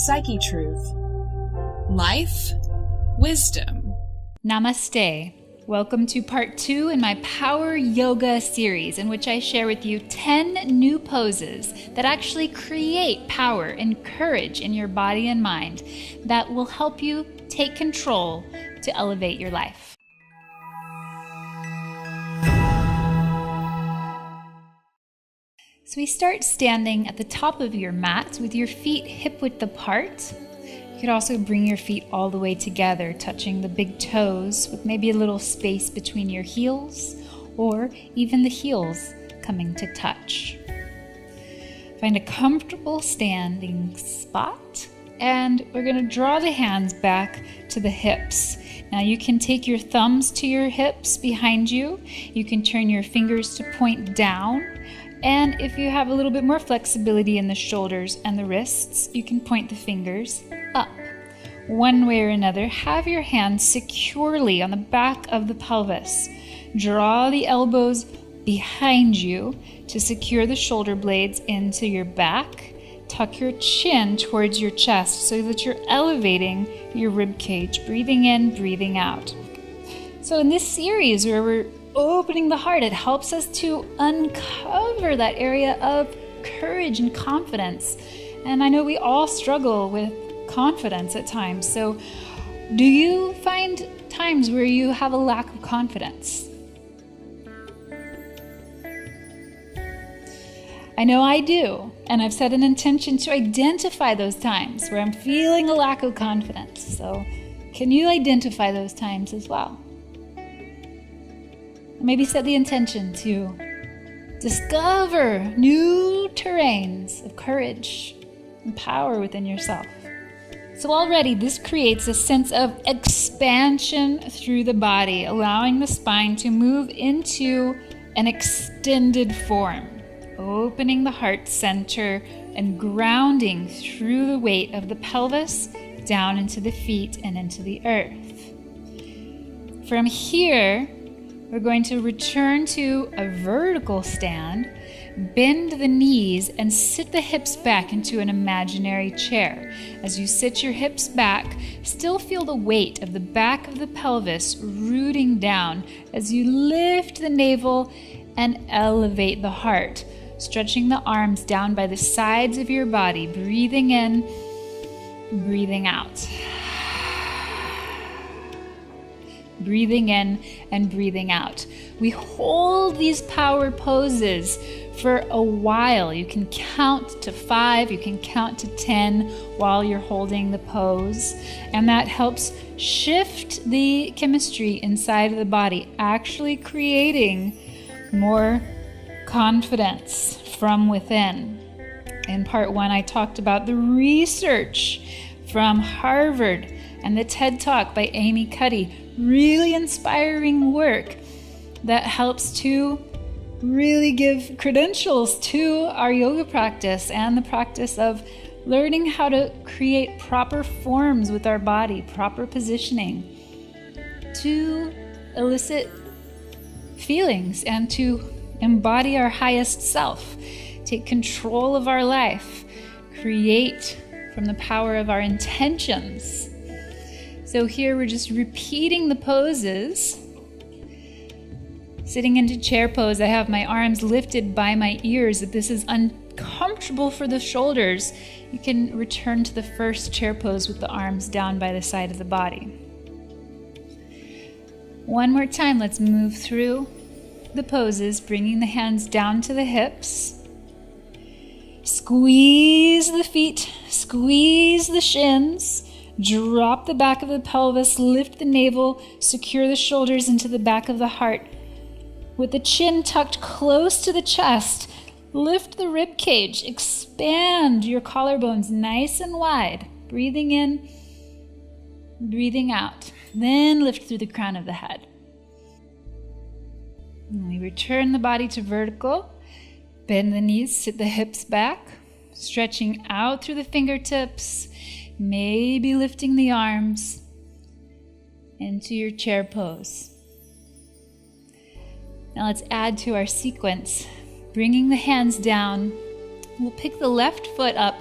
Psychetruth. Life, wisdom. Namaste. Welcome to part 2 in my Power Yoga series, in which I share with you 10 new poses that actually create power and courage in your body and mind that will help you take control to elevate your life. So we start standing at the top of your mat with your feet hip-width apart. You could also bring your feet all the way together, touching the big toes with maybe a little space between your heels, or even the heels coming to touch. Find a comfortable standing spot, and we're going to draw the hands back to the hips. Now you can take your thumbs to your hips behind you. You can turn your fingers to point down. And if you have a little bit more flexibility in the shoulders and the wrists, you can point the fingers up. One way or another, have your hands securely on the back of the pelvis. Draw the elbows behind you to secure the shoulder blades into your back. Tuck your chin towards your chest so that you're elevating your rib cage, breathing in, breathing out. So in this series where we're opening the heart, it helps us to uncover that area of courage and confidence. And I know we all struggle with confidence at times. So do you find times where you have a lack of confidence? I know I do, and I've set an intention to identify those times where I'm feeling a lack of confidence. So can you identify those times as well? Maybe set the intention to discover new terrains of courage and power within yourself. So already this creates a sense of expansion through the body, allowing the spine to move into an extended form, opening the heart center and grounding through the weight of the pelvis down into the feet and into the earth. From here, we're going to return to a vertical stand, bend the knees, and sit the hips back into an imaginary chair. As you sit your hips back, still feel the weight of the back of the pelvis rooting down as you lift the navel and elevate the heart, stretching the arms down by the sides of your body, breathing in, breathing out. Breathing in and breathing out. We hold these power poses for a while. You can count to 5, you can count to 10 while you're holding the pose. And that helps shift the chemistry inside of the body, actually creating more confidence from within. In part 1, I talked about the research from Harvard and the TED Talk by Amy Cuddy. Really inspiring work that helps to really give credentials to our yoga practice and the practice of learning how to create proper forms with our body, proper positioning to elicit feelings and to embody our highest self, take control of our life, create from the power of our intentions. So here we're just repeating the poses. Sitting into chair pose, I have my arms lifted by my ears. If this is uncomfortable for the shoulders, you can return to the first chair pose with the arms down by the side of the body. One more time, let's move through the poses, bringing the hands down to the hips. Squeeze the feet, squeeze the shins. Drop the back of the pelvis, lift the navel, secure the shoulders into the back of the heart. With the chin tucked close to the chest, lift the rib cage, expand your collarbones nice and wide. Breathing in, breathing out. Then lift through the crown of the head. And we return the body to vertical. Bend the knees, sit the hips back, stretching out through the fingertips. Maybe lifting the arms into your chair pose. Now let's add to our sequence, bringing the hands down We'll pick the left foot up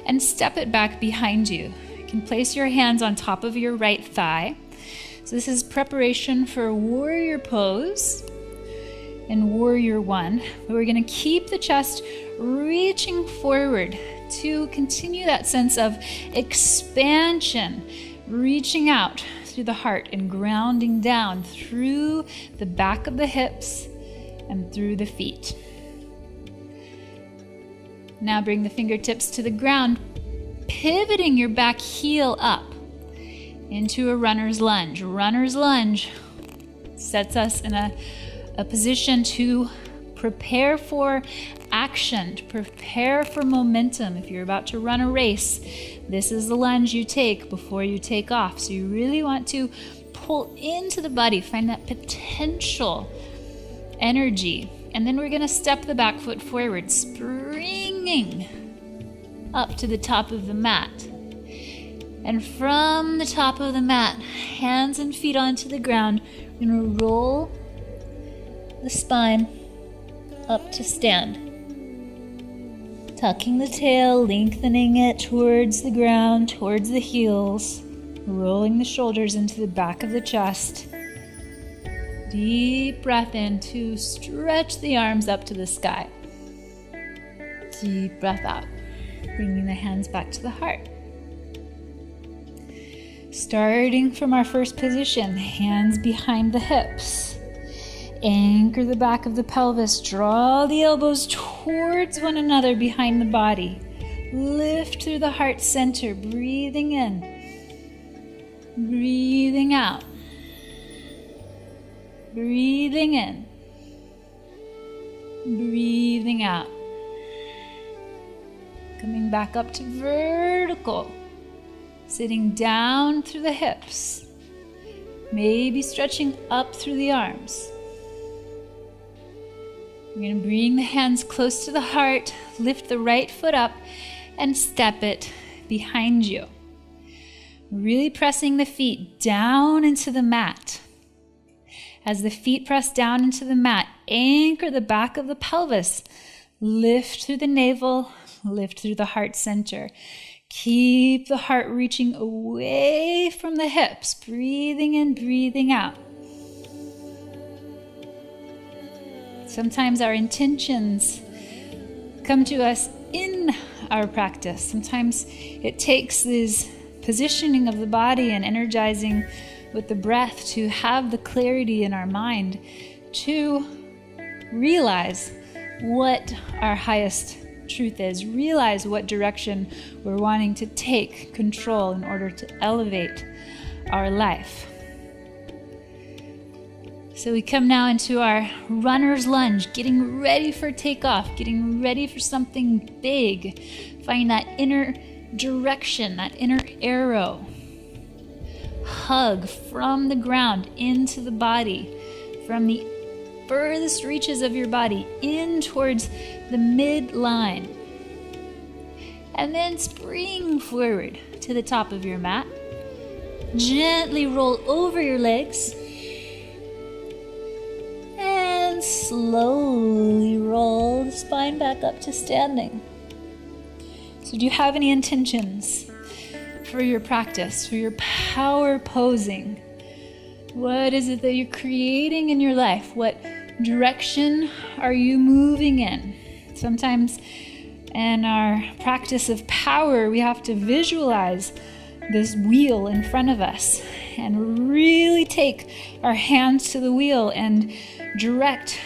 and step it back behind you. You can place your hands on top of your right thigh. So this is preparation for warrior pose and warrior one. We're going to keep the chest reaching forward to continue that sense of expansion, reaching out through the heart and grounding down through the back of the hips and through the feet. Now bring the fingertips to the ground, pivoting your back heel up into a runner's lunge. Runner's lunge sets us in a position to prepare for action, to prepare for momentum. If you're about to run a race, this is the lunge you take before you take off. So you really want to pull into the body, find that potential energy. And then we're going to step the back foot forward, springing up to the top of the mat. And from the top of the mat, hands and feet onto the ground, we're going to roll the spine up to stand. Tucking the tail, lengthening it towards the ground, towards the heels, rolling the shoulders into the back of the chest. Deep breath in to stretch the arms up to the sky. Deep breath out, bringing the hands back to the heart. Starting from our first position, hands behind the hips. Anchor the back of the pelvis, draw the elbows towards one another behind the body. Lift through the heart center, breathing in, breathing out. Breathing in, breathing out. Coming back up to vertical. Sitting down through the hips, maybe stretching up through the arms. You're going to bring the hands close to the heart, lift the right foot up, and step it behind you. Really pressing the feet down into the mat. As the feet press down into the mat, anchor the back of the pelvis. Lift through the navel, lift through the heart center. Keep the heart reaching away from the hips, breathing in, breathing out. Sometimes our intentions come to us in our practice. Sometimes it takes this positioning of the body and energizing with the breath to have the clarity in our mind to realize what our highest truth is, realize what direction we're wanting to take control in order to elevate our life. So we come now into our runner's lunge, getting ready for takeoff, getting ready for something big. Find that inner direction, that inner arrow. Hug from the ground into the body, from the furthest reaches of your body in towards the midline. And then spring forward to the top of your mat. Gently roll over your legs. And slowly roll the spine back up to standing. So do you have any intentions for your practice, for your power posing? What is it that you're creating in your life? What direction are you moving in? Sometimes in our practice of power, we have to visualize this wheel in front of us and really take our hands to the wheel and direct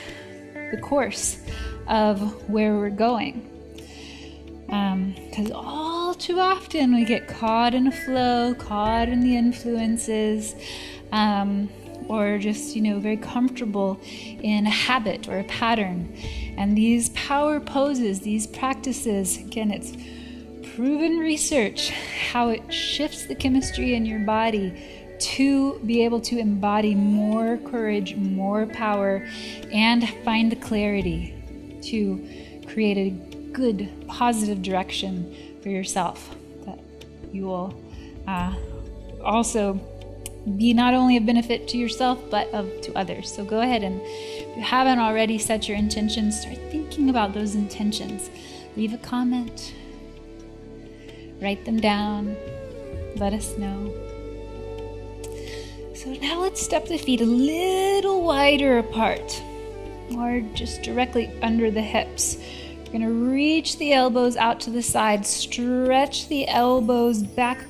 the course of where we're going. Because all too often we get caught in a flow, caught in the influences, or just, very comfortable in a habit or a pattern. And these power poses, these practices, again, it's proven research how it shifts the chemistry in your body to be able to embody more courage, more power, and find the clarity to create a good, positive direction for yourself that you will also be not only a benefit to yourself, but to others. So go ahead and, if you haven't already set your intentions, start thinking about those intentions. leave a comment, write them down, let us know. So now let's step the feet a little wider apart, or just directly under the hips. We're going to reach the elbows out to the side, stretch the elbows back,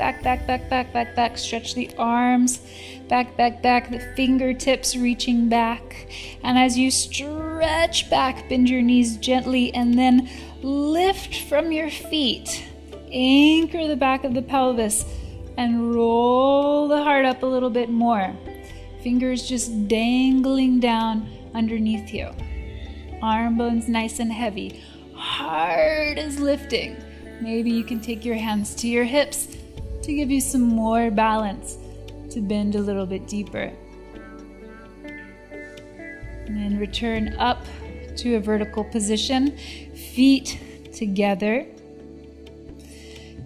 stretch the arms back, the fingertips reaching back. And as you stretch back, bend your knees gently and then lift from your feet. Anchor the back of the pelvis and roll the heart up a little bit more. Fingers just dangling down underneath you. Arm bones nice and heavy. Heart is lifting. Maybe you can take your hands to your hips to give you some more balance, to bend a little bit deeper. And then return up to a vertical position, feet together.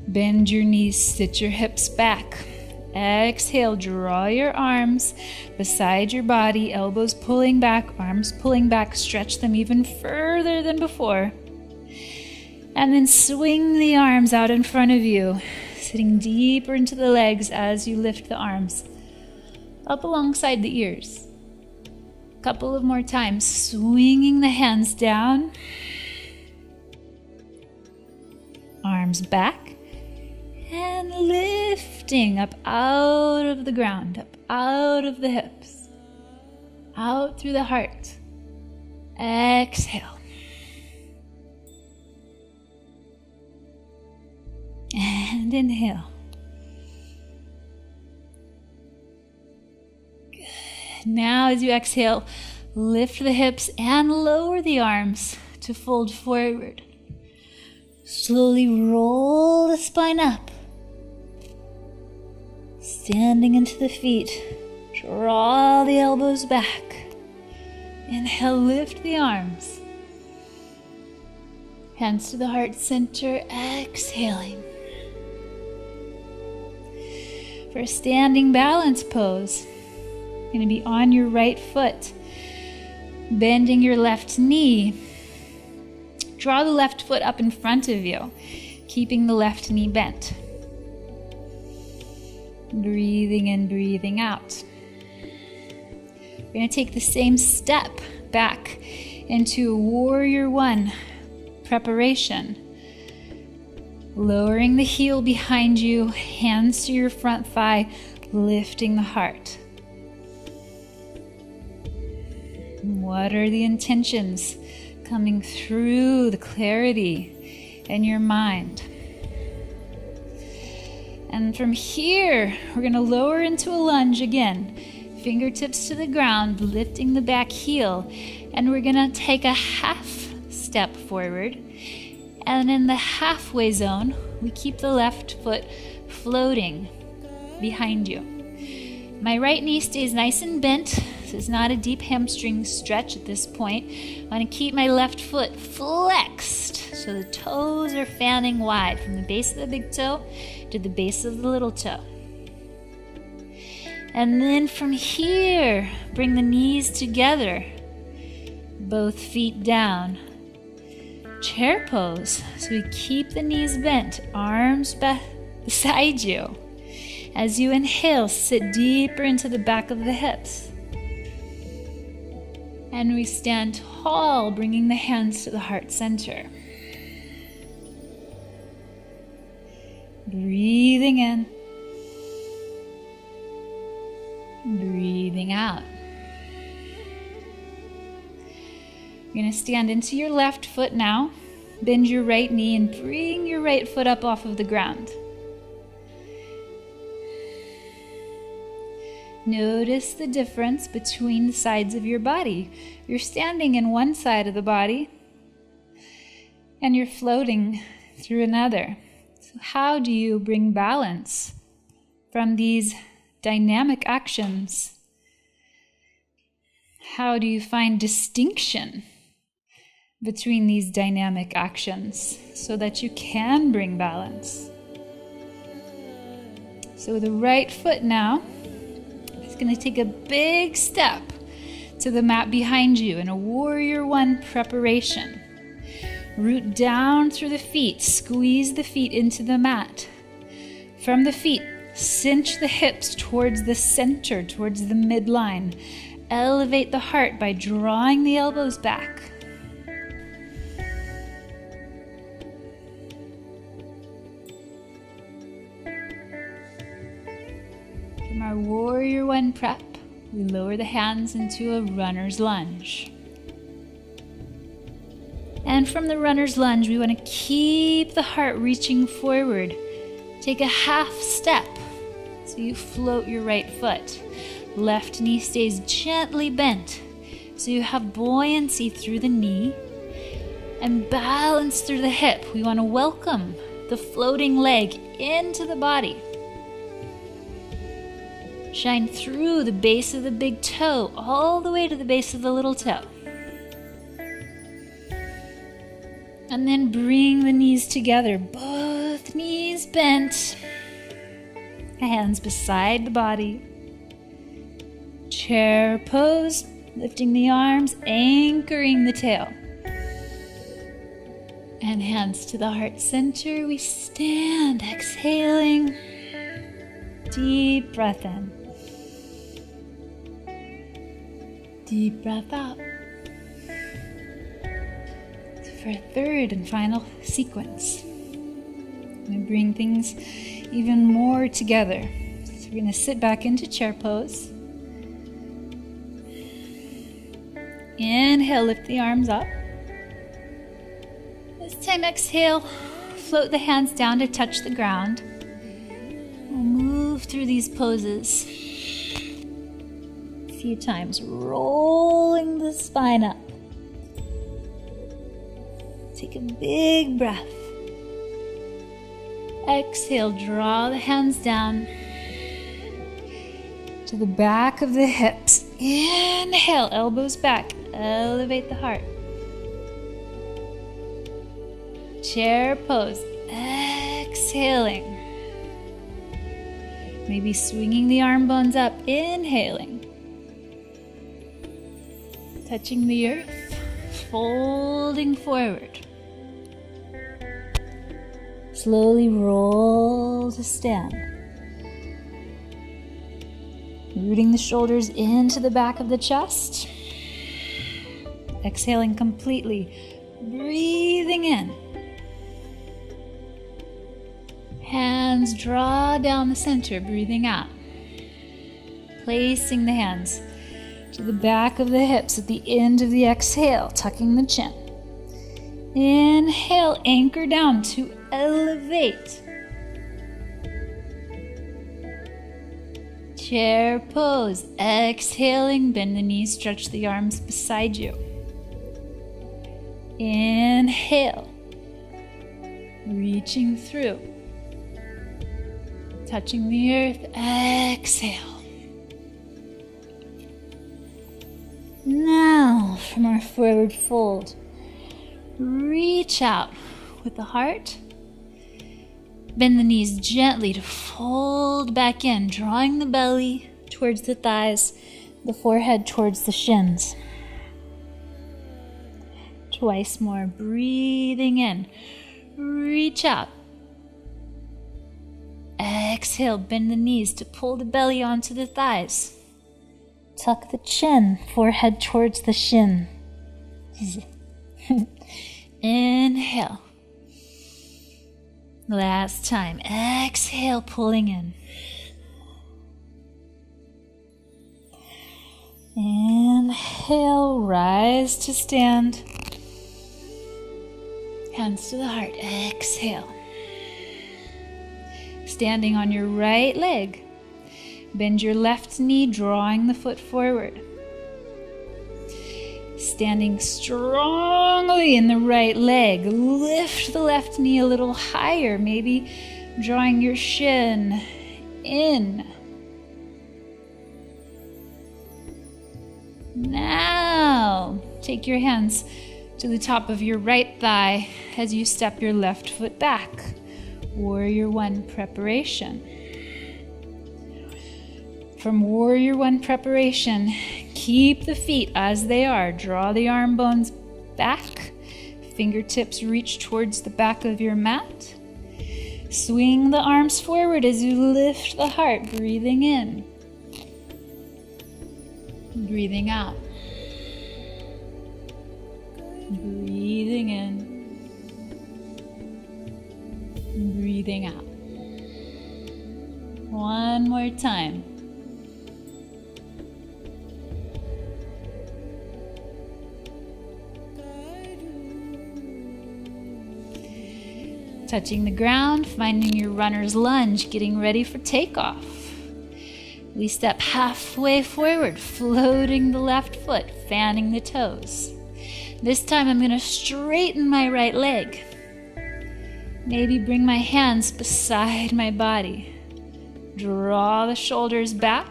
Bend your knees, sit your hips back. Exhale, draw your arms beside your body, elbows pulling back, arms pulling back, stretch them even further than before. And then swing the arms out in front of you, sitting deeper into the legs as you lift the arms up alongside the ears. A couple of more times, swinging the hands down, arms back, and lifting up out of the ground, up out of the hips, out through the heart. Exhale. And inhale. Good. Now as you exhale, lift the hips and lower the arms to fold forward. Slowly roll the spine up. Standing into the feet, draw the elbows back. Inhale, lift the arms. Hands to the heart center, exhaling. For a standing balance pose, you're going to be on your right foot, bending your left knee. Draw the left foot up in front of you, keeping the left knee bent. Breathing in, breathing out. We're going to take the same step back into Warrior One preparation. Lowering the heel behind you, hands to your front thigh, lifting the heart. What are the intentions coming through the clarity in your mind? And from here, we're going to lower into a lunge again. Fingertips to the ground, lifting the back heel. And we're going to take a half step forward. And in the halfway zone, we keep the left foot floating behind you. My right knee stays nice and bent. This is not a deep hamstring stretch at this point. I want to keep my left foot flexed so the toes are fanning wide from the base of the big toe to the base of the little toe. And then from here, bring the knees together, both feet down. Chair pose, so we keep the knees bent, arms beside you. As you inhale, sit deeper into the back of the hips. And we stand tall, bringing the hands to the heart center. Breathing in. Breathing out. You're going to stand into your left foot now. Bend your right knee and bring your right foot up off of the ground. Notice the difference between the sides of your body. You're standing in one side of the body and you're floating through another. So how do you bring balance from these dynamic actions? How do you find distinction between these dynamic actions so that you can bring balance? So the right foot now is going to take a big step to the mat behind you in a Warrior One preparation. Root down through the feet. Squeeze the feet into the mat. From the feet, cinch the hips towards the center, towards the midline. Elevate the heart by drawing the elbows back. From our Warrior One prep, we lower the hands into a runner's lunge. And from the runner's lunge, we want to keep the heart reaching forward. Take a half step so you float your right foot. Left knee stays gently bent so you have buoyancy through the knee and balance through the hip. We want to welcome the floating leg into the body. Shine through the base of the big toe all the way to the base of the little toe. And then bring the knees together, both knees bent. Hands beside the body. Chair pose, lifting the arms, anchoring the tail. And hands to the heart center, we stand, exhaling. Deep breath in. Deep breath out. For a third and final sequence, I'm going to bring things even more together. So we're going to sit back into chair pose. Inhale, lift the arms up. This time exhale, float the hands down to touch the ground. We'll move through these poses a few times, rolling the spine up. Take a big breath. Exhale, draw the hands down to the back of the hips. Inhale, elbows back, elevate the heart. Chair pose, exhaling. Maybe swinging the arm bones up, inhaling. Touching the earth, folding forward. Slowly roll to stand. Rooting the shoulders into the back of the chest. Exhaling completely. Breathing in. Hands draw down the center, breathing out. Placing the hands to the back of the hips at the end of the exhale, tucking the chin. Inhale, anchor down to elevate. Chair pose. Exhaling, bend the knees, stretch the arms beside you. Inhale, reaching through. Touching the earth, exhale. Now, from our forward fold, reach out with the heart. Bend the knees gently to fold back in, drawing the belly towards the thighs, the forehead towards the shins. Twice more, breathing in. Reach out. Exhale, bend the knees to pull the belly onto the thighs. Tuck the chin, forehead towards the shin. Inhale. Last time. Exhale, pulling in. Inhale, rise to stand. Hands to the heart. Exhale. Standing on your right leg. Bend your left knee, drawing the foot forward. Standing strongly in the right leg. Lift the left knee a little higher, maybe drawing your shin in. Now, take your hands to the top of your right thigh as you step your left foot back. Warrior One preparation. From Warrior One preparation, keep the feet as they are. Draw the arm bones back. Fingertips reach towards the back of your mat. Swing the arms forward as you lift the heart, breathing in. Breathing out. Breathing in. Breathing out. One more time. Touching the ground, finding your runner's lunge, getting ready for takeoff. We step halfway forward, floating the left foot, fanning the toes. This time I'm going to straighten my right leg. Maybe bring my hands beside my body. Draw the shoulders back.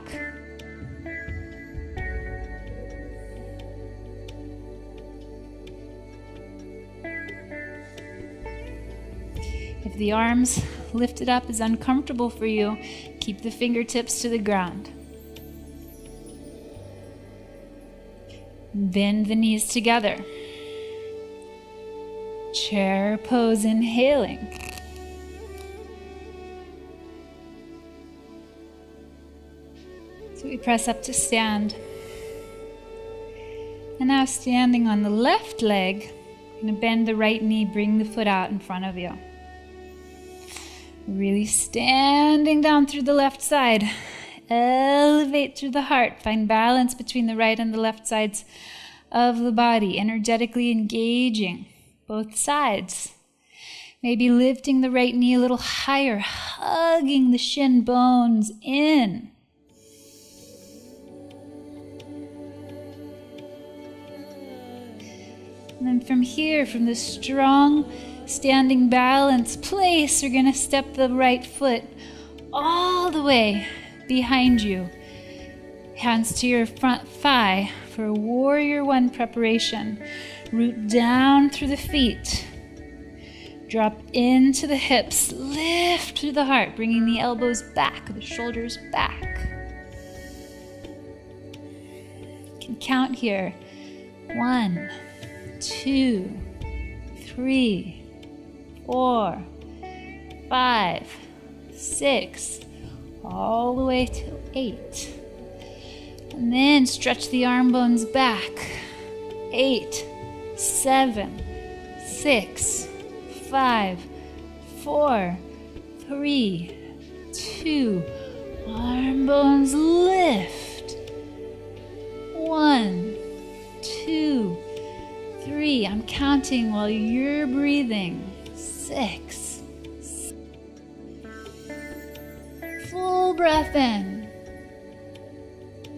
If the arms lifted up is uncomfortable for you, keep the fingertips to the ground. Bend the knees together. Chair pose, inhaling. So we press up to stand. And now standing on the left leg, I'm going to bend the right knee, bring the foot out in front of you. Really standing down through the left side. Elevate through the heart. Find balance between the right and the left sides of the body. Energetically engaging both sides. Maybe lifting the right knee a little higher. Hugging the shin bones in. And then from here, from the strong standing balance place, you're going to step the right foot all the way behind you. Hands to your front thigh for Warrior One preparation. Root down through the feet. Drop into the hips. Lift through the heart, bringing the elbows back, the shoulders back. You can count here. 1, 2, 3, 4, 5, 6, all the way to 8. And then stretch the arm bones back. 8, 7, 6, 5, 4, 3, 2. Arm bones lift. 1, 2, 3. I'm counting while you're breathing. 6. Full breath in.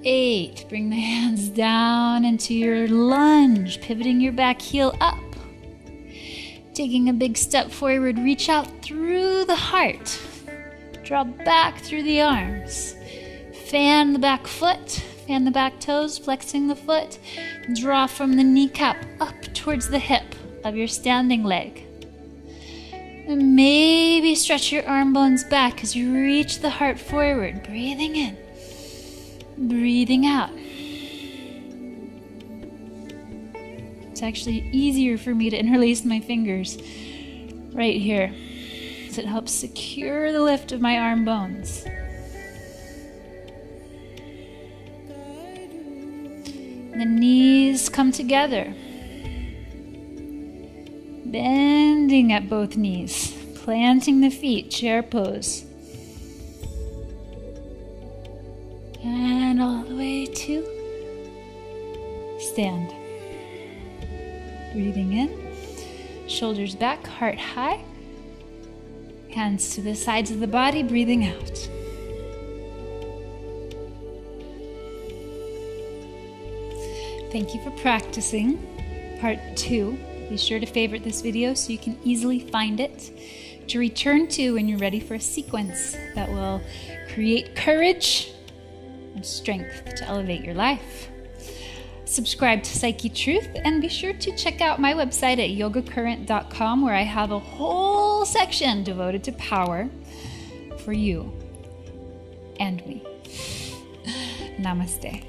8. Bring the hands down into your lunge, pivoting your back heel up. Taking a big step forward, reach out through the heart. Draw back through the arms. Fan the back foot, fan the back toes, flexing the foot. Draw from the kneecap up towards the hip of your standing leg. And maybe stretch your arm bones back as you reach the heart forward. Breathing in, breathing out. It's actually easier for me to interlace my fingers right here, so it helps secure the lift of my arm bones. The knees come together. Bending at both knees, planting the feet, chair pose. And all the way to stand. Breathing in, shoulders back, heart high. Hands to the sides of the body, breathing out. Thank you for practicing part 2. Be sure to favorite this video so you can easily find it to return to when you're ready for a sequence that will create courage and strength to elevate your life. Subscribe to Psychetruth and be sure to check out my website at yogacurrent.com, where I have a whole section devoted to power for you and me. Namaste.